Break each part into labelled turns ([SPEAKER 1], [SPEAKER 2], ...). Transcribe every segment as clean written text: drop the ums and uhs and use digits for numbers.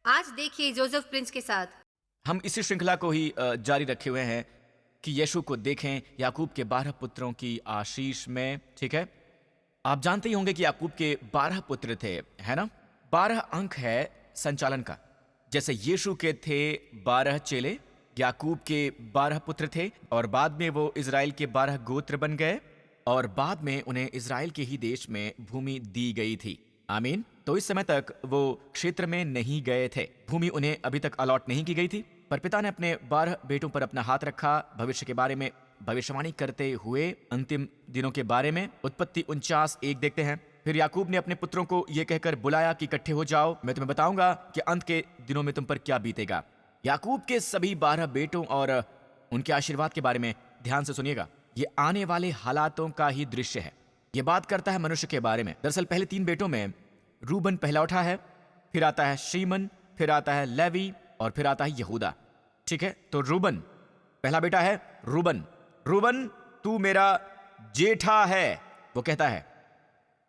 [SPEAKER 1] आज देखिए Joseph Prince के साथ।
[SPEAKER 2] हम इसी श्रृंखला को ही जारी रखे हुए हैं कि यीशु को देखें याकूब के 12 पुत्रों की आशीष में। ठीक है, आप जानते ही होंगे कि याकूब के 12 पुत्र थे, है ना। 12 अंक है संचालन का। जैसे यीशु के थे 12 चेले, याकूब के 12 पुत्र थे, और बाद में वो इज़राइल के 12 गोत्र बन गए, और बाद में उन्हें इज़राइल के ही देश में भूमि दी गई थी। आमीन। तो इस समय तक वो क्षेत्र में नहीं गए थे, भूमि उन्हें अभी तक अलॉट नहीं की गई थी, पर पिता ने अपने 12 बेटों पर अपना हाथ रखा, भविष्य के बारे में भविष्यवाणी करते हुए अंतिम दिनों के बारे में। उत्पत्ति 49:1 देखते हैं। फिर याकूब ने अपने पुत्रों को यह कहकर बुलाया कि इकट्ठे हो जाओ, मैं तुम्हें बताऊंगा कि अंत के दिनों में तुम पर क्या बीतेगा। याकूब के सभी 12 बेटों और उनके आशीर्वाद के बारे में ध्यान से सुनिएगा। ये आने वाले हालातों का ही दृश्य है। ये बात करता है मनुष्य के बारे में। दरअसल पहले 3 बेटों में रूबन पहला उठा है, फिर आता है शीमन, फिर आता है लेवी, और फिर आता है यहूदा। ठीक है, तो रूबन पहला बेटा है। रूबन, रूबन तू मेरा जेठा है। वो कहता है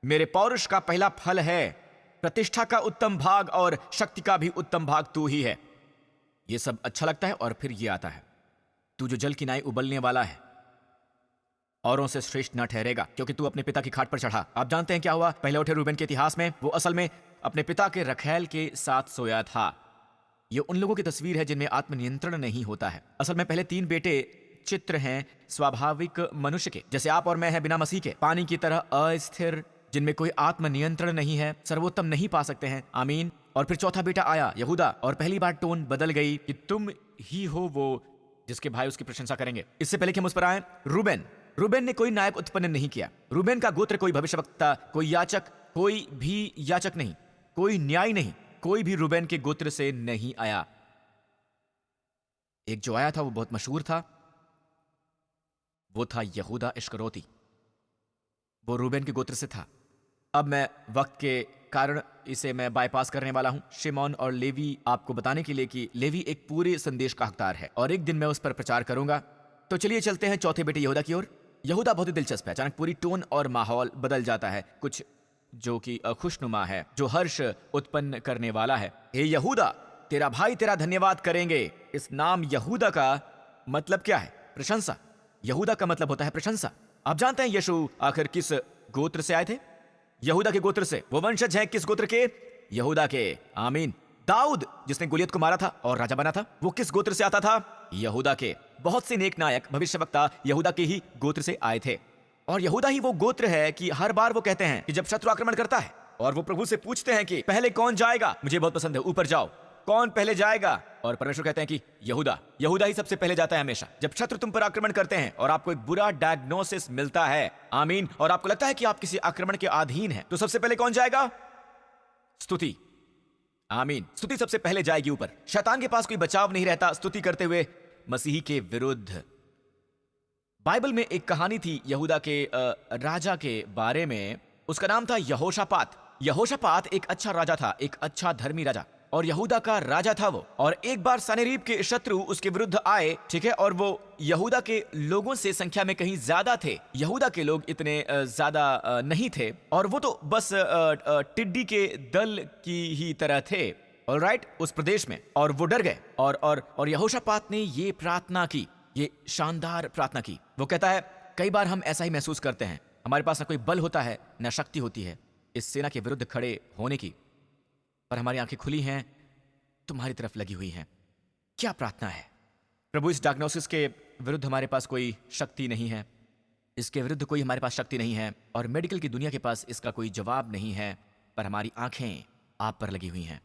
[SPEAKER 2] मेरे पौरुष का पहला फल है, प्रतिष्ठा का उत्तम भाग और शक्ति का भी उत्तम भाग तू ही है। ये सब अच्छा लगता है। और फिर ये आता है, तू जो जल की नाई उबलने वाला है, औरों से श्रेष्ठ न ठहरेगा, क्योंकि तू अपने पिता की खाट पर चढ़ा। आप जानते हैं क्या हुआ पहले उठे रूबेन के इतिहास में? वो असल में अपने पिता के रखैल के साथ सोया था। ये उन लोगों की तस्वीर है जिनमें आत्मनियंत्रण नहीं होता है। असल में पहले 3 बेटे चित्र हैं स्वाभाविक मनुष्य के, जैसे आप और मैं हैं बिना मसीह के, पानी की तरह अस्थिर, जिनमें कोई आत्मनियंत्रण नहीं है, सर्वोत्तम नहीं पा सकते हैं। आमीन। और फिर चौथा बेटा आया यहूदा, और पहली बार टोन बदल गई कि तुम ही हो वो जिसके भाई उसकी प्रशंसा करेंगे। इससे पहले कि हम उस पर आए, रूबेन, रूबेन ने कोई नायक उत्पन्न नहीं किया। रूबेन का गोत्र कोई भविष्यवक्ता, कोई याचक, कोई भी याचक नहीं, कोई न्याय नहीं, कोई भी रूबेन के गोत्र से नहीं आया। एक जो आया था वो बहुत मशहूर था, वो था यहूदा इश्करोती। वो रूबेन के गोत्र से था। अब मैं वक्त के कारण इसे मैं बाईपास करने वाला हूं, शिमोन और लेवी आपको बताने के लिए कि लेवी एक पूरे संदेश का हकदार है, और एक दिन मैं उस पर प्रचार करूंगा। तो चलिए चलते हैं चौथे बेटे यहूदा की ओर। यहूदा बहुत ही दिलचस्प है। अचानक पूरी टोन और माहौल बदल जाता है, कुछ जो कि खुशनुमा है, जो हर्ष उत्पन्न करने वाला है। हे यहूदा, तेरा भाई तेरा धन्यवाद करेंगे। इस नाम यहूदा का मतलब क्या है? प्रशंसा। यहूदा का मतलब होता है प्रशंसा। आप जानते हैं यीशु आखिर किस गोत्र से आए थे? यहूदा के गोत्र से। वो वंशज हैं किस गोत्र के? यहूदा के। आमीन। दाऊद जिसने गोलियत को मारा था और राजा बना था, वो किस गोत्र से आता था? यहूदा के। बहुत से नेक नायक भविष्यवक्ता यहूदा के ही गोत्र से आए थे, और यहूदा ही वो गोत्र है कि हर बार वो कहते हैं कि जब शत्रु आक्रमण करता है और वो प्रभु से पूछते हैं कि पहले कौन जाएगा, मुझे बहुत पसंद है, ऊपर जाओ, कौन पहले जाएगा? और परमेश्वर कहते हैं कि यहूदा। यहूदा ही सबसे पहले जाता है हमेशा। जब शत्रु तुम पर आक्रमण करते हैं और आपको एक बुरा डायग्नोसिस मिलता है, आमीन, और आपको लगता है कि आप किसी आक्रमण के अधीन हैं, तो सबसे पहले कौन जाएगा? स्तुति। आमीन। स्तुति सबसे पहले जाएगी ऊपर। शैतान के पास कोई बचाव नहीं रहता स्तुति करते हुए मसीही के विरुद्ध। बाइबल में एक कहानी थी यहूदा के राजा के बारे में। उसका नाम था यहोशापात। यहोशापात एक अच्छा राजा था, एक अच्छा धर्मी राजा, और यहूदा का राजा था वो। और एक बार सनेरीब के शत्रु उसके विरुद्ध आए, ठीक है, और वो यहूदा के लोगों से संख्या में कहीं ज्यादा थे। यहूदा के लोग इतने ज्यादा नहीं थे, और वो तो बस टिड्डी के दल की ही तरह थे, ऑलराइट, उस प्रदेश में। और वो डर गए, और यहोशापात ने ये प्रार्थना की, ये शानदार प्रार्थना की। वो कहता है कई बार हम ऐसा ही महसूस करते हैं, हमारे पास ना कोई बल होता है ना शक्ति होती है इस सेना के विरुद्ध खड़े होने की, पर हमारी आंखें खुली हैं, तुम्हारी तरफ लगी हुई हैं। क्या प्रार्थना है? प्रभु, इस डायग्नोसिस के विरुद्ध हमारे पास कोई शक्ति नहीं है, इसके विरुद्ध कोई हमारे पास शक्ति नहीं है, और मेडिकल की दुनिया के पास इसका कोई जवाब नहीं है, पर हमारी आंखें आप पर लगी हुई हैं।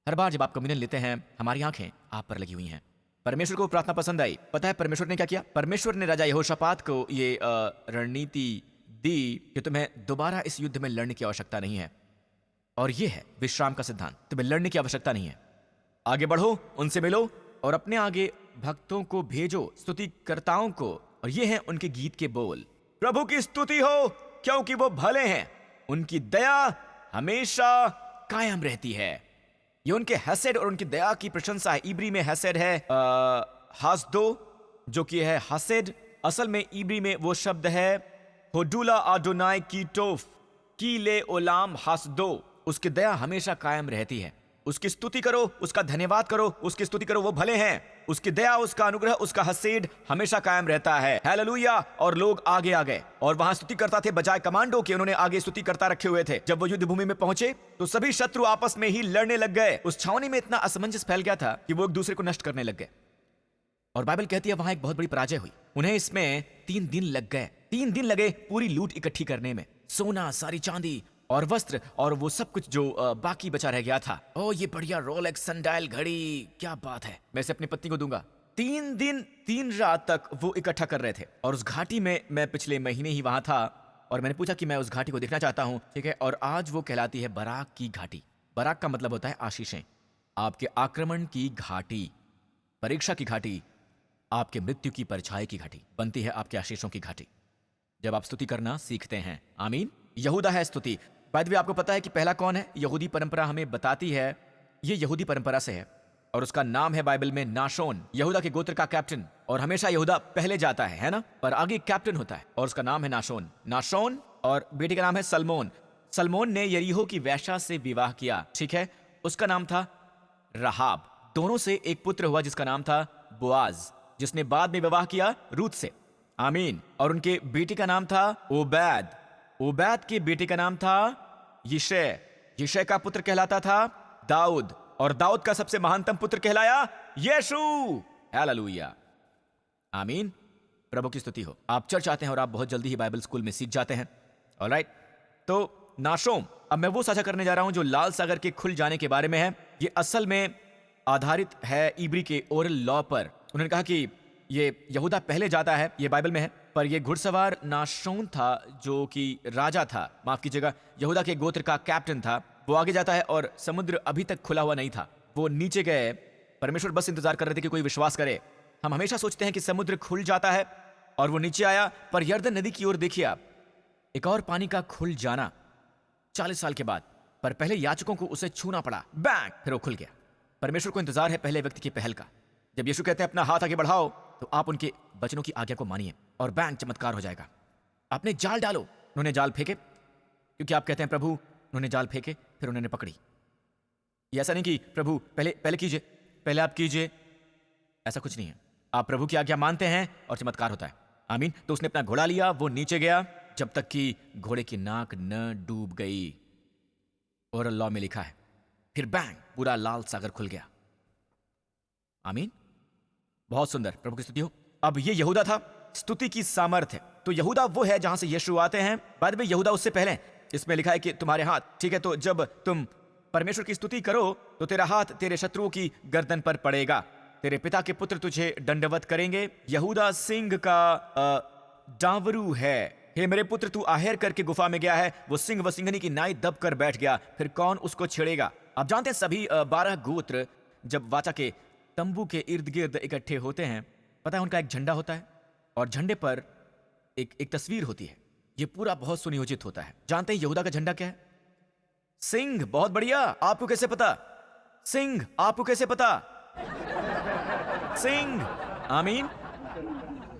[SPEAKER 2] हर बार जब आप कम्युनियन लेते हैं, हमारी आंखें आप पर लगी हुई हैं। परमेश्वर को प्रार्थना पसंद आई। पता है परमेश्वर ने क्या किया? परमेश्वर ने राजा यहोशापात को ये रणनीति दी कि तुम्हें दोबारा इस युद्ध में लड़ने की आवश्यकता नहीं है, और ये है विश्राम का सिद्धांत। तुम्हें लड़ने की आवश्यकता नहीं है। आगे बढ़ो, उनसे मिलो, और अपने आगे भक्तों को भेजो, स्तुतिकर्ताओं को, और ये हैं उनके गीत के बोल। प्रभु की स्तुति हो, क्योंकि वो भले हैं, उनकी दया हमेशा कायम रहती है। ये उनके हसद और उनकी दया की प्रशंसा है। इब्री में हसद है हासदो, जो कि है हसद। असल में इब्री में वो शब्द है होडुला आडोनाई की टोफ की ले ओलाम हासदो। उसकी दया हमेशा कायम रहती है, उसकी स्तुति करो, उसका धन्यवाद करो, उसकी स्तुति करो, वो भले हैं। उसकी दया, उसका अनुग्रह, उसका हसेड हमेशा कायम रहता है। हालेलुया। और लोग आगे आ गए और वहां स्तुति करता थे बजाय कमांडो के। उन्होंने आगे स्तुति करता रखे हुए थे। जब वो युद्ध भूमि में पहुंचे तो सभी शत्रु आपस में ही लड़ने लग गए। उस छावनी में इतना असमंजस फैल गया था कि वो एक दूसरे को नष्ट करने लग गए। और बाइबल कहती है वहां एक बहुत बड़ी पराजय हुई। उन्हें इसमें 3 दिन लग गए। 3 दिन लगे पूरी लूट इकट्ठी करने में। सोना, सारी चांदी और वस्त्र और वो सब कुछ जो बाकी बचा रह गया था। ओ ये बढ़िया रोलेक्स सनडायल घड़ी, क्या बात है, मैं इसे अपनी पत्नी को दूंगा। 3 दिन 3 रात तक वो इकट्ठा कर रहे थे। और उस घाटी में मैं पिछले महीने ही वहां था और मैंने पूछा कि मैं उस घाटी को देखना चाहता हूं, ठीक है। और आज वो कहलाती है बराक की घाटी। बराक का मतलब होता है आशीषें। आपके आक्रमण की घाटी, परीक्षा की घाटी, आपके मृत्यु की परछाई की घाटी बनती है आपके आशीषों की घाटी, जब आप स्तुति करना सीखते हैं। आमीन। यहूदा है स्तुति। बाय द वे, आपको पता है कि पहला कौन है? यहूदी परंपरा हमें बताती है ये यहूदी परंपरा से है और उसका नाम है बाइबल में नाशोन, यहूदा के गोत्र का कैप्टन। और हमेशा यहूदा पहले जाता है ना, पर आगे एक कैप्टन होता है और उसका नाम है नाशोन। नाशोन और बेटे का नाम है सलमोन। सलमोन ने यरीहो की वेश्या से विवाह किया, ठीक है। उसका नाम था राहाब। दोनों से एक पुत्र हुआ जिसका नाम था बोआज, जिसने बाद में विवाह किया रूत से। आमीन। और उनके बेटे का नाम था ओबैद। ओबैद के बेटे का नाम था यिशै। यिशै का पुत्र कहलाता था दाऊद और दाऊद का सबसे महानतम पुत्र कहलाया यीशु। हालेलुया। आमीन। प्रभु की स्तुति हो। आप चर्च आते हैं और आप बहुत जल्दी ही बाइबल स्कूल में सीख जाते हैं। ऑलराइट। तो नाशोम, अब मैं वो साझा करने जा रहा हूं जो लाल सागर के खुल जाने के बारे में है। ये असल में आधारित है इब्री के ओरल लॉ पर। उन्होंने कहा कि ये यहूदा पहले जाता है, ये बाइबल में है, पर ये घुड़सवार नाशोन था जो कि राजा था, माफ कीजिएगा, यहूदा के गोत्र का कैप्टन था। वो आगे जाता है और समुद्र अभी तक खुला हुआ नहीं था। वो नीचे गए। परमेश्वर बस इंतजार कर रहे थे कि कोई विश्वास करे। हम हमेशा सोचते हैं कि समुद्र खुल जाता है और वो नीचे आया, पर यर्दन नदी की ओर देखिए आप, एक और पानी का खुल जाना 40 साल के बाद। पर पहले याचकों को उसे छूना पड़ा, बैंग, फिर वो खुल गया। परमेश्वर को इंतजार है पहले व्यक्ति की पहल का। जब यीशु कहते हैं अपना हाथ आगे बढ़ाओ, तो आप उनके वचनों की आज्ञा को मानिए और बैंक चमत्कार हो जाएगा। आपने जाल डालो। उन्होंने जाल फेंके, क्योंकि आप कहते हैं प्रभु। उन्होंने जाल फेंके, फिर उन्होंने पकड़ी। ये ऐसा नहीं कि प्रभु पहले कीजिए, पहले आप कीजिए, ऐसा कुछ नहीं है। आप प्रभु की आज्ञा मानते हैं और चमत्कार होता है। आमीन। तो उसने अपना घोड़ा लिया, वो नीचे गया जब तक कि घोड़े की नाक न डूब गई। और लॉ में लिखा है फिर बैंग, पूरा लाल सागर खुल गया। आमीन। बहुत सुंदर, प्रभु की स्तुति हो। अब ये यहूदा था, स्तुति की सामर्थ्य। तो यहूदा वो है जहां से यीशु आते हैं। बाद में यहूदा उससे पहले, इसमें लिखा है कि तुम्हारे हाथ, ठीक है। तो जब तुम परमेश्वर की स्तुति करो तो तेरा हाथ तेरे शत्रुओं की गर्दन पर पड़ेगा। तेरे पिता के पुत्र तुझे दंडवत करेंगे। यहूदा सिंह का डांवरू है। हे मेरे पुत्र, तू आहेर करके गुफा में गया है। वो सिंह व सिंहनी की नाई दब कर बैठ गया, फिर कौन उसको छेड़ेगा? आप जानते हैं सभी 12 गोत्र जब वाचा के तंबू के इर्द गिर्द इकट्ठे होते हैं, पता है उनका एक झंडा होता है और झंडे पर एक तस्वीर होती है। ये पूरा बहुत सुनियोजित होता है। जानते हैं यहूदा का झंडा क्या है? सिंह। बहुत बढ़िया। आपको कैसे पता? सिंह। आपको कैसे पता? सिंह। आमीन।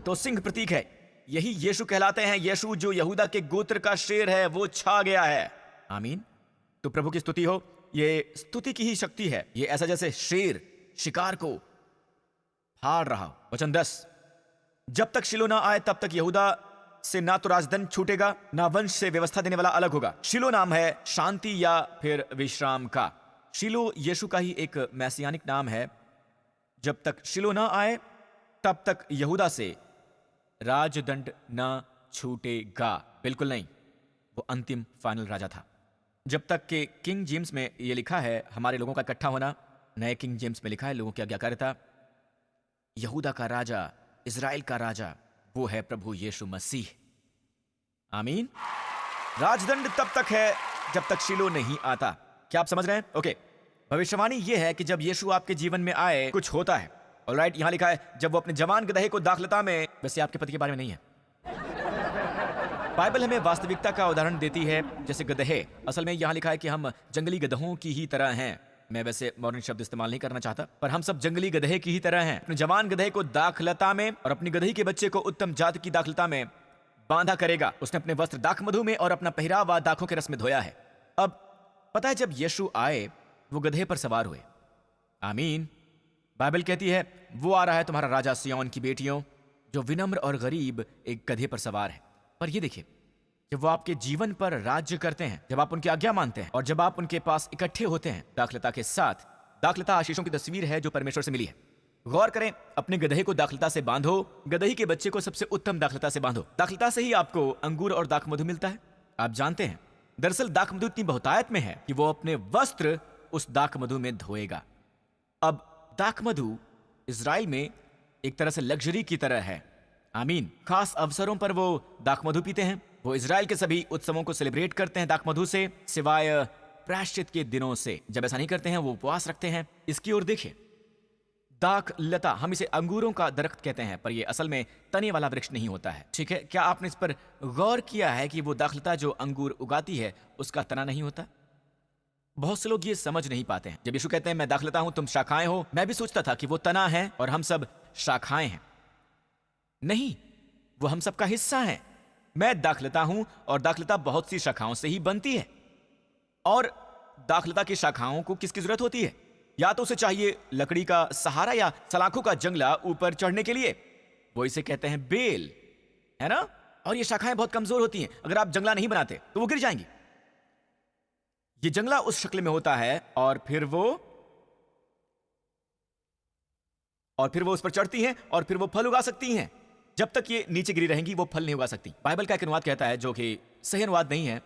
[SPEAKER 2] तो सिंह प्रतीक है। यही यीशु कहलाते हैं। यीशु जो यहूदा के गोत्र का शेर है, वो छा गया है। आमीन। तो प्रभु की स्तुति हो। ये स्तुति की ही शक्ति है। ये ऐसा जैसे शेर शिकार को फाड़ रहा हो। वचन 10, जब तक शिलो ना आए तब तक यहूदा से ना तो राजदंड छूटेगा, ना वंश से व्यवस्था देने वाला अलग होगा। शिलो नाम है शांति या फिर विश्राम का। शिलो यीशु का ही एक मैसियानिक नाम है। जब तक शिलो ना आए तब तक यहूदा से राजदंड ना छूटेगा। बिल्कुल नहीं, वो अंतिम फाइनल राजा था। जब तक कि किंग जेम्स में ये लिखा है हमारे लोगों का इकट्ठा होना, नए किंग जेम्स में लिखा है लोगों की आज्ञाकारिता। यहूदा का राजा, इजराइल का राजा, वो है प्रभु यीशु मसीह। आमीन। राजदंड तब तक है जब तक शिलो नहीं आता। क्या आप समझ रहे हैं? ओके। भविष्यवाणी ये है कि जब यीशु आपके जीवन में आए कुछ होता है। ऑलराइट। यहां लिखा है जब वो अपने जवान गदहे को दाखलता में, वैसे आपके पति के बारे में नहीं है। बाइबल हमें वास्तविकता का उदाहरण देती है, जैसे गदहे। असल में यहां लिखा है कि हम जंगली गधों की ही तरह हैं। मैं वैसे मॉडर्न शब्द इस्तेमाल नहीं करना चाहता, पर हम सब जंगली गधे की ही तरह हैं। अपने जवान गधे को दाखलता में और अपनी गदही के बच्चे को उत्तम जाति की दाखलता में बांधा करेगा। उसने अपने वस्त्र दाख मधु में और अपना पहरावा दाखों के रस में धोया है। अब पता है जब यीशु आए वो गधे पर सवार हुए। आमीन। बाइबल कहती है वो आ रहा है तुम्हारा राजा सिय्योन की बेटियों, जो विनम्र और गरीब एक गधे पर सवार है। पर ये देखिए, जब वो आपके जीवन पर राज्य करते हैं, जब आप उनकी आज्ञा मानते हैं और जब आप उनके पास इकट्ठे होते हैं दाखलता के साथ, दाखलता आशीषों की तस्वीर है जो परमेश्वर से मिली है। गौर करें, अपने गधे को दाखलता से बांधो, गदही के बच्चे को सबसे उत्तम दाखलता से बांधो। दाखलता से ही आपको अंगूर और दाखमधु मिलता है। आप जानते हैं, दरअसल दाखमधु इतनी बहुतायत में है कि वो अपने वस्त्र उस दाखमधु में धोएगा। अब दाखमधु इज़राइल में एक तरह से लग्जरी की तरह है। आमीन। खास अवसरों पर वो दाखमधु पीते हैं। वो इज़राइल के सभी उत्सवों को सेलिब्रेट करते हैं दाखमधु से, सिवाय प्रायश्चित के दिनों से। जब ऐसा नहीं करते हैं वो उपवास रखते हैं। इसकी ओर देखिए, दाख लता, हम इसे अंगूरों का दरख्त कहते हैं, पर यह असल में तने वाला वृक्ष नहीं होता है। ठीक है, क्या आपने इस पर गौर किया है कि वो दाखलता जो अंगूर उगाती है उसका तना नहीं होता? बहुत से लोग ये समझ नहीं पाते हैं। जब यीशु कहते हैं मैं दाखलता हूं तुम शाखाएं हो, मैं भी सोचता था कि वो तना है और हम सब शाखाएं हैं। नहीं, वो हम सबका हिस्सा है। मैं दाखलता हूं और दाखलता बहुत सी शाखाओं से ही बनती है। और दाखलता की शाखाओं को किसकी जरूरत होती है? या तो उसे चाहिए लकड़ी का सहारा या सलाखों का जंगला ऊपर चढ़ने के लिए। वो इसे कहते हैं बेल, है ना? और ये शाखाएं बहुत कमजोर होती हैं। अगर आप जंगला नहीं बनाते तो वो गिर जाएंगी। ये जंगला उस शक्ल में होता है और फिर वो उस पर चढ़ती हैं और फिर वो फल उगा सकती हैं। जब तक ये नीचे गिरी रहेंगी वो फल नहीं उगा सकती। बाइबल का एक अनुवाद कहता है, जो कि सही अनुवाद नहीं है,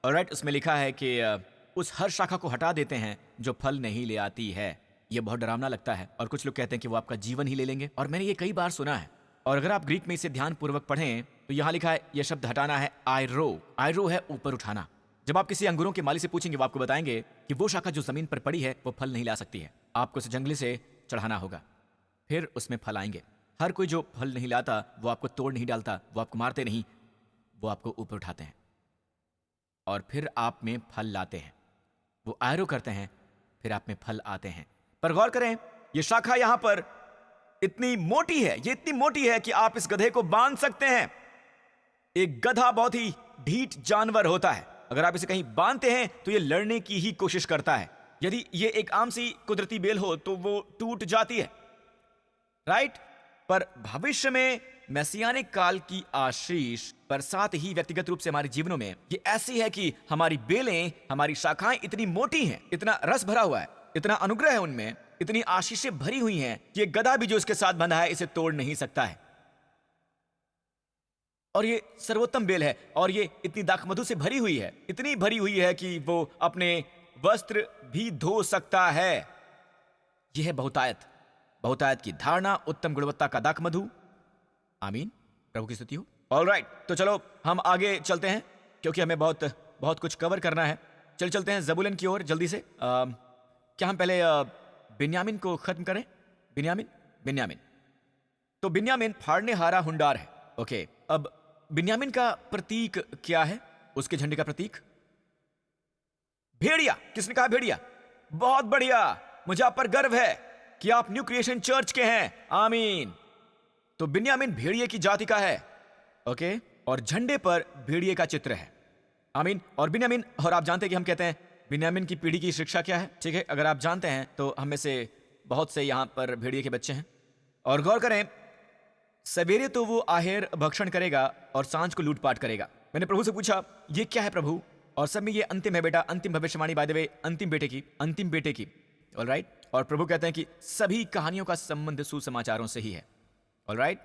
[SPEAKER 2] ऑलराइट, उसमें लिखा है कि उस हर शाखा को हटा देते हैं जो फल नहीं ले आती है। ये बहुत डरावना लगता है और कुछ लोग कहते हैं कि वो आपका जीवन ही ले लेंगे, और मैंने ये कई बार सुना है। और अगर आप ग्रीक में इसे ध्यान पूर्वक पढ़ें तो यहाँ लिखा है, यह शब्द हटाना है आयरो। आयरो है ऊपर उठाना। जब आप किसी अंगूरों के माली से पूछेंगे वो आपको बताएंगे कि वो शाखा जो जमीन पर पड़ी है वो फल नहीं ला सकती है। आपको उसे जंगले से चढ़ाना होगा, फिर उसमें फल आएंगे। हर कोई जो फल नहीं लाता वो आपको तोड़ नहीं डालता, वो आपको मारते नहीं, वो आपको ऊपर उठाते हैं और फिर आप में फल लाते हैं। वो आयरो करते हैं, फिर आप में फल आते हैं। पर गौर करें, ये शाखा यहां पर इतनी मोटी है, ये इतनी मोटी है कि आप इस गधे को बांध सकते हैं। एक गधा बहुत ही ढीठ जानवर होता है। अगर आप इसे कहीं बांधते हैं तो ये लड़ने की ही कोशिश करता है। यदि ये एक आम सी कुदरती बेल हो तो वो टूट जाती है, राइट? पर भविष्य में मैसियानिक काल की आशीष, पर साथ ही व्यक्तिगत रूप से हमारे जीवनों में ये ऐसी है कि हमारी बेलें, हमारी शाखाएं इतनी मोटी हैं, इतना रस भरा हुआ है, इतना अनुग्रह है उनमें, इतनी आशीषें भरी हुई हैं कि ये गधा भी जो इसके साथ बंधा है इसे तोड़ नहीं सकता है। और ये सर्वोत्तम बेल है और ये इतनी दाखमधु से भरी हुई है, इतनी भरी हुई है कि वो अपने वस्त्र भी धो सकता है। यह है बहुतायत, बहुतायत की धारणा, उत्तम गुणवत्ता का दाखमधु। आमीन, प्रभु की स्तुति हो। ऑलराइट, तो चलो हम आगे चलते हैं क्योंकि हमें बहुत कुछ कवर करना है। चलते हैं ज़बूलन की ओर जल्दी से। क्या हम पहले बिन्यामिन को खत्म करें? बिन्यामिन तो बिन्यामिन फाड़ने हारा हुंडार है। ओके, अब बिन्यामिन का प्रतीक क्या है? उसके झंडे का प्रतीक भेड़िया। किसने कहा भेड़िया? बहुत बढ़िया, मुझे आप पर गर्व है कि आप न्यू क्रिएशन चर्च के हैं। आमीन। तो बिन्यामिन भेड़िए की जाति का है, ओके, और झंडे पर भेड़िए का चित्र है। आमीन। और बिन्यामिन, और आप जानते हैं कि हम कहते हैं बिन्यामिन की पीढ़ी की शिक्षा क्या है? ठीक है, अगर आप जानते हैं तो हम में से बहुत से यहां पर भेड़िए के बच्चे हैं। और गौर करें, सवेरे तो वो आहेर भक्षण करेगा और सांझ को लूटपाट करेगा। मैंने प्रभु से पूछा ये क्या है प्रभु? और सब में ये अंतिम है बेटा, अंतिम भविष्यवाणी, बाय द वे अंतिम बेटे की। ऑलराइट। और प्रभु कहते हैं कि सभी कहानियों का संबंध सुसमाचारों से ही है। ऑलराइट,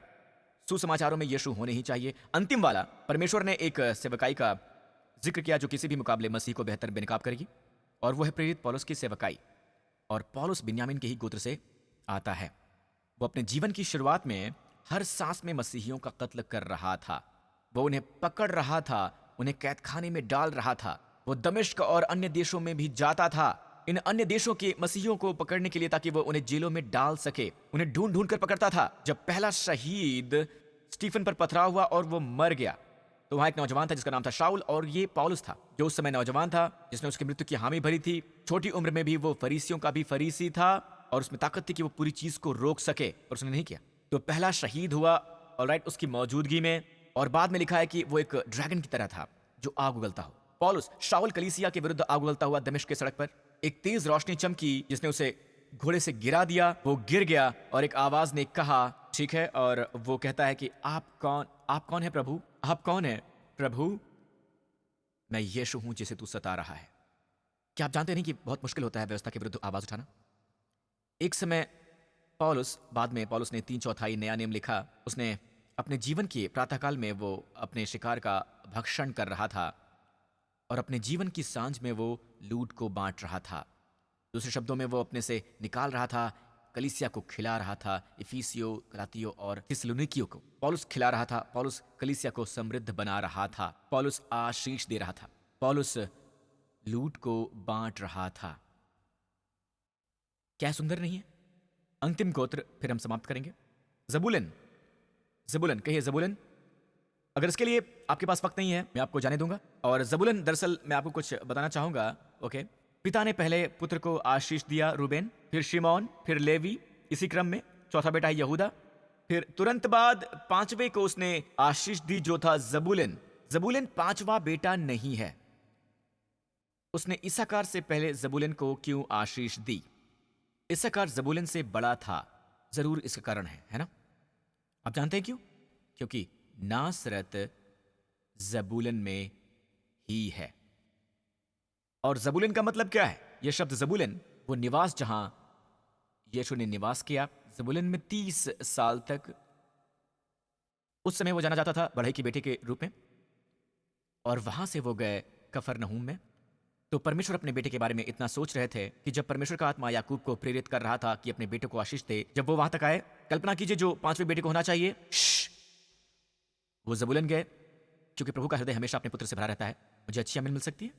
[SPEAKER 2] सुसमाचारों में यीशु होने ही चाहिए। अंतिम वाला, परमेश्वर ने एक सेवकाई का जिक्र किया जो किसी भी मुकाबले मसीह को बेहतर बेनकाब करेगी, और वो है प्रेरित पौलुस की सेवकाई। और पौलुस बिन्यामिन के ही गोत्र से आता है। वो अपने जीवन की शुरुआत में हर सांस में मसीहियों का कत्ल कर रहा था। वो उन्हें पकड़ रहा था, उन्हें कैदखाने में डाल रहा था। वो दमिश्क और अन्य देशों में भी जाता था इन अन्य देशों के मसीहियों को पकड़ने के लिए, ताकि वो उन्हें जेलों में डाल सके। उन्हें ढूंढ ढूंढ कर पकड़ता था। जब पहला शहीद स्टीफन पर पथराव हुआ और वो मर गया, तो वहां एक नौजवान था जिसका नाम था शाऊल, और ये पौलुस था जो उस समय नौजवान था, जिसने उसकी मृत्यु की हामी भरी थी। छोटी उम्र में भी वो फरीसियों का भी फरीसी था और उसमें ताकत थी कि वो पूरी चीज को रोक सके, पर उसने नहीं किया। तो पहला शहीद हुआ, ऑलराइट, उसकी मौजूदगी में। और बाद में लिखा है कि वो एक ड्रैगन की तरह था जो आग उगलता हो। पौलुस, शाऊल कलीसिया के विरुद्ध आग उगलता हुआ दमिश्क की सड़क पर एक तेज रोशनी चमकी जिसने उसे घोड़े से गिरा दिया। वो गिर गया और एक आवाज ने कहा, ठीक है, और वो कहता है कि आप कौन है प्रभु? आप कौन है प्रभु? मैं यीशु हूं जिसे तू सता रहा है। क्या आप जानते नहीं कि बहुत मुश्किल होता है व्यवस्था के विरुद्ध आवाज उठाना? एक समय बाद में पौलुस ने 3/4 नया नियम लिखा। उसने अपने जीवन के प्रातःकाल में वो अपने शिकार का भक्षण कर रहा था और अपने जीवन की सांझ में वो लूट को बांट रहा था। दूसरे शब्दों में वो अपने से निकाल रहा था, कलीसिया को खिला रहा था। इफिसियों, गलातियों और थिस्सलुनीकियों को पौलुस खिला रहा था। पौलुस कलीसिया को समृद्ध बना रहा था। पौलुस आशीष दे रहा था। पौलुस लूट को बांट रहा था। क्या सुंदर नहीं है? अंतिम गोत्र फिर हम समाप्त करेंगे। जबूलन, जबूलन कहिए जबूलन। अगर इसके लिए आपके पास वक्त नहीं है, मैं आपको जाने दूंगा। और जबूलन, दरअसल मैं आपको कुछ बताना चाहूंगा। ओके, पिता ने पहले पुत्र को आशीष दिया रूबेन, फिर शिमोन, फिर लेवी, इसी क्रम में चौथा बेटा है यहूदा, फिर तुरंत बाद पांचवे को उसने आशीष दी जो था जबूलन। जबूलन पांचवा बेटा नहीं है। उसने इसाकार से पहले जबूलन को क्यों आशीष दी? इसाकार जबूलन से बड़ा था, जरूर इसका कारण है ना? आप जानते हैं क्यों? क्योंकि नासरत जबूलन में ही है। और जबूलन का मतलब क्या है? यह शब्द जबूलन, वो निवास जहां यीशु ने निवास किया। जबूलन में 30 साल तक उस समय वो जाना जाता था बढ़ई की बेटे के रूप में, और वहां से वो गए कफरनहूम में। तो परमेश्वर अपने बेटे के बारे में इतना सोच रहे थे कि जब परमेश्वर का आत्मा याकूब को प्रेरित कर रहा था कि अपने बेटे को आशीष दे, जब वो वहां तक आए, कल्पना कीजिए जो पांचवें बेटे को होना चाहिए, वो जबूलन गए। क्योंकि प्रभु का हृदय हमेशा अपने पुत्र से भरा रहता है। मुझे अच्छी आमीन मिल सकती है?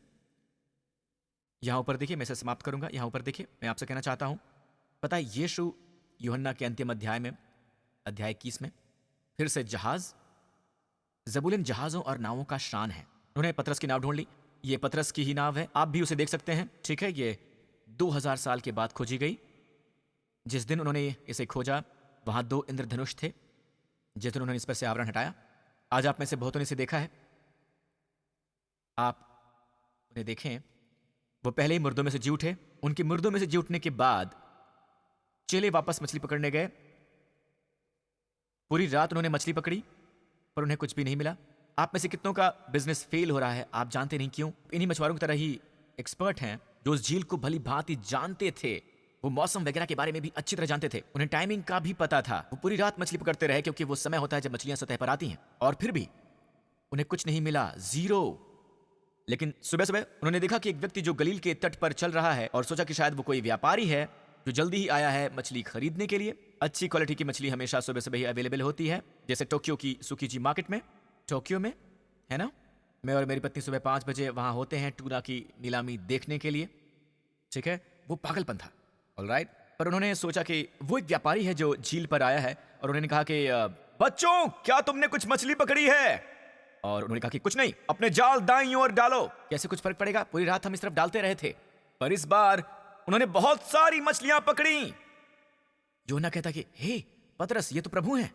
[SPEAKER 2] यहां ऊपर देखिए, मैं इसे समाप्त करूंगा। यहां ऊपर देखिए, मैं आपसे कहना चाहता हूं, पता है यीशु यूहन्ना के अंतिम अध्याय में, अध्याय 21 में, फिर से जहाज, जबूलन जहाजों और नावों का शान है। उन्होंने पतरस की नाव ढूंढ ली। ये पतरस की ही नाव है, आप भी उसे देख सकते हैं, ठीक है? ये 2000 साल के बाद खोजी गई। जिस दिन उन्होंने इसे खोजा, वहां 2 इंद्रधनुष थे। जिस दिन उन्होंने इस पर से आवरण हटाया, आज आप में से बहुतों ने इसे देखा है। आप उन्हें देखें, वो पहले ही मुर्दों में से जी उठे। उनके मुर्दों में से जी उठने के बाद चेले वापस मछली पकड़ने गए। पूरी रात उन्होंने मछली पकड़ी, पर उन्हें कुछ भी नहीं मिला। आप में से कितनों का बिजनेस फेल हो रहा है? आप जानते नहीं क्यों? इन्हीं मछुआरों की तरह ही एक्सपर्ट हैं जो उस झील को भली भांति जानते थे। वो मौसम वगैरह के बारे में भी अच्छी तरह जानते थे। उन्हें टाइमिंग का भी पता था। वो पूरी रात मछली पकड़ते रहे, क्योंकि वो समय होता है जब मछलियां सतह पर आती हैं। और फिर भी उन्हें कुछ नहीं मिला, जीरो। लेकिन सुबह सुबह उन्होंने देखा कि एक व्यक्ति जो गलील के तट पर चल रहा है, और सोचा कि शायद वो कोई व्यापारी है जो जल्दी ही आया है मछली खरीदने के लिए। अच्छी क्वालिटी की मछली हमेशा सुबह सुबह ही अवेलेबल होती है, जैसे टोक्यो की सुकीजी मार्केट में, टोक्यो में, है ना? मैं और मेरी पत्नी सुबह 5 बजे वहां होते हैं टूना की नीलामी देखने के लिए, ठीक है? वो पागलपन था, ऑलराइट। पर उन्होंने सोचा कि वो एक व्यापारी है जो झील पर आया है, और उन्होंने कहा कि बच्चों, क्या तुमने कुछ मछली पकड़ी है? और उन्होंने कहा कि कुछ नहीं, अपने जाल दाईं ओर डालो। कैसे कुछ फर्क पड़ेगा? पूरी रात हम इस तरफ डालते रहे थे। पर इस बार उन्होंने बहुत सारी मछलियां पकड़ी। यूहन्ना कहता कि हे पतरस, ये तो प्रभु हैं।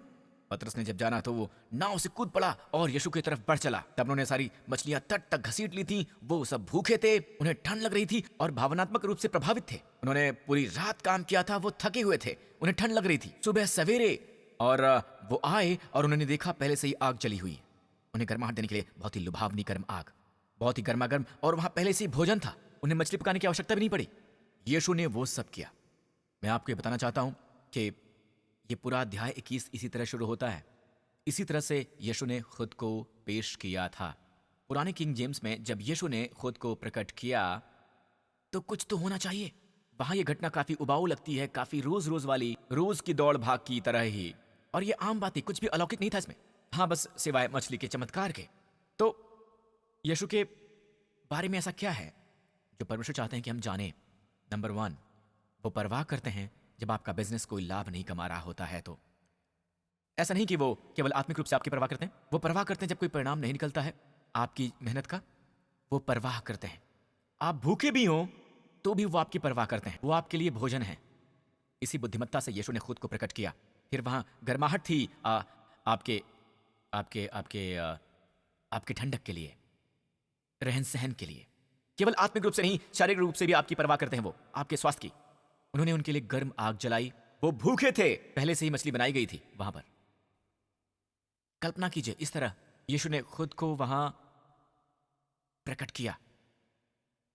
[SPEAKER 2] पतरस ने जब जाना तो वो नाव से कूद पड़ा और यीशु की तरफ बढ़ चला। तब उन्होंने सारी मछलियां तट तक घसीट ली थी। वो सब भूखे थे, उन्हें ठंड लग रही थी और भावनात्मक रूप से प्रभावित थे। उन्होंने पूरी रात काम किया था, वो थके हुए थे, उन्हें ठंड लग रही थी। सुबह सवेरे और वो आए और उन्होंने देखा पहले से ही आग जली हुई। उन्हें गर्माहट देने के लिए बहुत ही लुभावनी गर्म आग, बहुत ही गर्मा गर्म, और वहां पहले से ही भोजन था। उन्हें मछली पकाने की आवश्यकता भी नहीं पड़ी। यीशु ने वो सब किया। मैं आपको ये बताना चाहता हूं कि ये पूरा अध्याय 21 इसी तरह शुरू होता है। इसी तरह से यीशु ने खुद को पेश किया था। पुराने किंग जेम्स में जब यीशु ने खुद को प्रकट किया तो कुछ तो होना चाहिए। वहां ये घटना काफी उबाऊ लगती है, काफी रोज रोज वाली, रोज की दौड़ भाग की तरह ही। और ये आम बात ही, कुछ भी अलौकिक नहीं था इसमें। हाँ, बस सिवाय मछली के चमत्कार के। तो यीशु के बारे में ऐसा क्या है जो परमेश्वर चाहते हैं कि हम जानें? नंबर 1, वो परवाह करते हैं जब आपका बिजनेस कोई लाभ नहीं कमा रहा होता है। तो ऐसा नहीं कि वो केवल आत्मिक रूप से आपकी परवाह करते हैं, वो परवाह करते हैं जब कोई परिणाम नहीं निकलता है आपकी मेहनत का। वो परवाह करते हैं। आप भूखे भी हों तो भी वो आपकी परवाह करते हैं। वो आपके लिए भोजन है। इसी बुद्धिमत्ता से यीशु ने खुद को प्रकट किया। फिर वहां गर्माहट थी आपके आपके आपके आपके ठंडक के लिए, रहन सहन के लिए। केवल आत्मिक रूप से नहीं, शारीरिक रूप से भी आपकी परवाह करते हैं वो, आपके स्वास्थ्य की। उन्होंने उनके लिए गर्म आग जलाई। वो भूखे थे, पहले से ही मछली बनाई गई थी वहां पर। कल्पना कीजिए, इस तरह यीशु ने खुद को वहां प्रकट किया।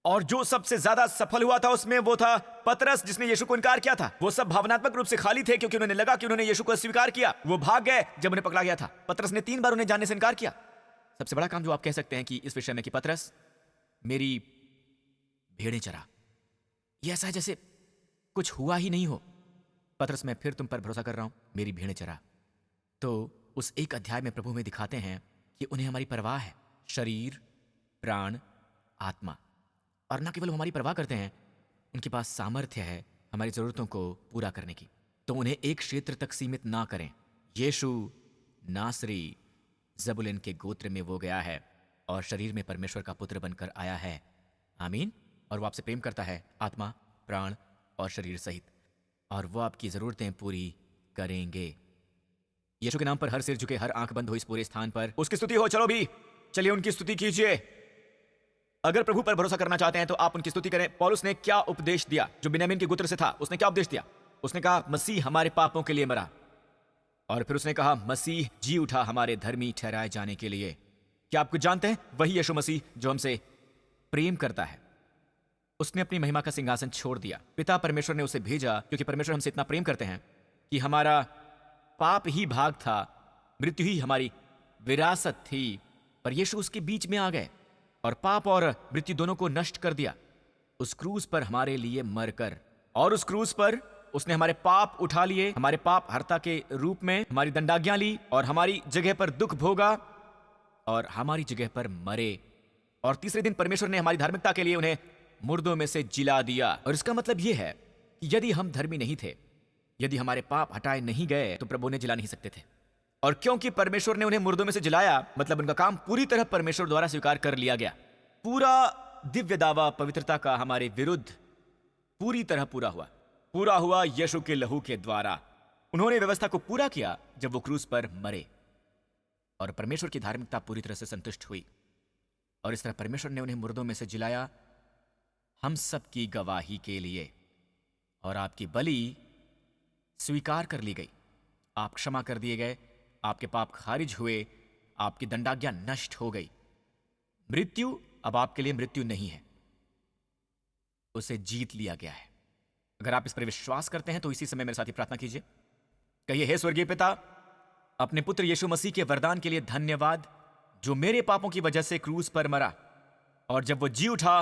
[SPEAKER 2] और जो सबसे ज्यादा सफल हुआ था उसमें वो था पतरस, जिसने यीशु को इनकार किया था। वो सब भावनात्मक रूप से खाली थे क्योंकि उन्हें लगा कि उन्होंने यीशु को स्वीकार किया। वो भाग गए जब उन्हें पकड़ा गया था। पतरस ने 3 बार उन्हें जानने से इनकार किया। सबसे बड़ा काम जो आप कह सकते हैं कि इस विषय में कि पतरस, मेरी भेड़ें चरा। ये ऐसा है जैसे कुछ हुआ ही नहीं हो। पतरस, मैं फिर तुम पर भरोसा कर रहा हूं, मेरी भेड़ें चरा। तो उस एक अध्याय में प्रभु में दिखाते हैं कि उन्हें हमारी परवाह है, शरीर, प्राण, आत्मा। और न केवल वो हमारी परवाह करते हैं, उनके पास सामर्थ्य है हमारी जरूरतों को पूरा करने की। तो उन्हें एक क्षेत्र तक सीमित ना करें। यीशु नासरी जबुलन के गोत्र में वो गया है और शरीर में परमेश्वर का पुत्र बनकर आया है। आमीन। और वो आपसे प्रेम करता है, आत्मा, प्राण और शरीर सहित, और वो आपकी जरूरतें पूरी करेंगे। यीशु के नाम पर हर सिर झुके, हर आंख बंद हो इस पूरे स्थान पर। उसकी स्तुति हो। चलो भी चलिए उनकी स्तुति कीजिए। अगर प्रभु पर भरोसा करना चाहते हैं तो आप उनकी स्तुति करें। पौलुस ने क्या उपदेश दिया जो बिन्यामीन के गोत्र से था? उसने क्या उपदेश दिया? उसने कहा मसीह हमारे पापों के लिए मरा, और फिर उसने कहा मसीह जी उठा हमारे धर्मी ठहराए जाने के लिए। क्या आप कुछ जानते हैं? वही यीशु मसीह जो हमसे प्रेम करता है, उसने अपनी महिमा का सिंहासन छोड़ दिया। पिता परमेश्वर ने उसे भेजा क्योंकि परमेश्वर हमसे इतना प्रेम करते हैं कि हमारा पाप ही भाग था, मृत्यु ही हमारी विरासत थी, पर यीशु उसके बीच में आ गए और पाप और मृत्यु दोनों को नष्ट कर दिया उस क्रूस पर हमारे लिए मरकर। और उस क्रूस पर उसने हमारे पाप उठा लिए, हमारे पाप हर्ता के रूप में हमारी दंडाज्ञा ली, और हमारी जगह पर दुख भोगा और हमारी जगह पर मरे। और तीसरे दिन परमेश्वर ने हमारी धार्मिकता के लिए उन्हें मुर्दों में से जिला दिया। और इसका मतलब यह है कि यदि हम धर्मी नहीं थे, यदि हमारे पाप हटाए नहीं गए, तो प्रभु ने जिला नहीं सकते थे। और क्योंकि परमेश्वर ने उन्हें मुर्दों में से जिलाया, मतलब उनका काम पूरी तरह परमेश्वर द्वारा स्वीकार कर लिया गया। पूरा दिव्य दावा पवित्रता का हमारे विरुद्ध पूरी तरह पूरा हुआ यीशु के लहू के द्वारा। उन्होंने व्यवस्था को पूरा किया जब वो क्रूस पर मरे, और परमेश्वर की धार्मिकता पूरी तरह से संतुष्ट हुई। और इस तरह परमेश्वर ने उन्हें मुर्दों में से जिलाया हम सब की गवाही के लिए। और आपकी बलि स्वीकार कर ली गई, आप क्षमा कर दिए गए, आपके पाप खारिज हुए, आपकी दंडाज्ञा नष्ट हो गई। मृत्यु अब आपके लिए मृत्यु नहीं है, उसे जीत लिया गया है। अगर आप इस पर विश्वास करते हैं तो इसी समय मेरे साथ ही प्रार्थना कीजिए। कहिए, हे स्वर्गीय पिता, अपने पुत्र यीशु मसीह के वरदान के लिए धन्यवाद, जो मेरे पापों की वजह से क्रूस पर मरा, और जब वो जी उठा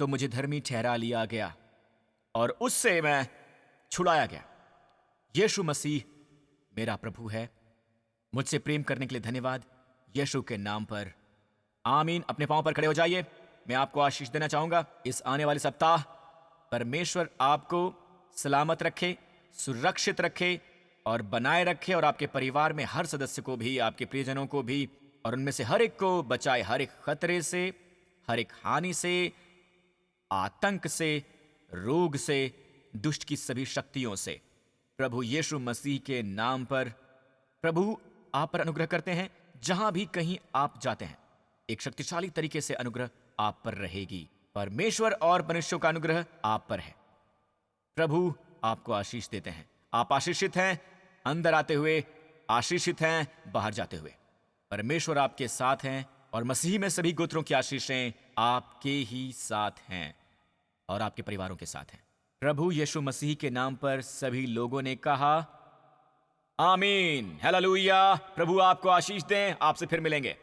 [SPEAKER 2] तो मुझे धर्मी ठहरा लिया गया और उससे मैं छुड़ाया गया। यीशु मसीह मेरा प्रभु है। मुझसे प्रेम करने के लिए धन्यवाद, यीशु के नाम पर आमीन। अपने पांव पर खड़े हो जाइए। मैं आपको आशीष देना चाहूंगा इस आने वाले सप्ताह। परमेश्वर आपको सलामत रखे, सुरक्षित रखे और बनाए रखे, और आपके परिवार में हर सदस्य को भी, आपके प्रियजनों को भी, और उनमें से हर एक को बचाए, हर एक खतरे से, हर एक हानि से, आतंक से, रोग से, दुष्ट की सभी शक्तियों से। प्रभु यीशु मसीह के नाम पर प्रभु आप पर अनुग्रह करते हैं। जहां भी कहीं आप जाते हैं, एक शक्तिशाली तरीके से अनुग्रह आप पर रहेगी। परमेश्वर और मनुष्यों का अनुग्रह आप पर है। प्रभु आपको आशीष देते हैं। आप आशीषित हैं अंदर आते हुए, आशीषित हैं बाहर जाते हुए। परमेश्वर आपके साथ हैं, और मसीह में सभी गोत्रों की आशीषें आपके ही साथ हैं और आपके परिवारों के साथ हैं। प्रभु यीशु मसीह के नाम पर सभी लोगों ने कहा आमीन, हालेलुया। प्रभु आपको आशीष दें। आपसे फिर मिलेंगे।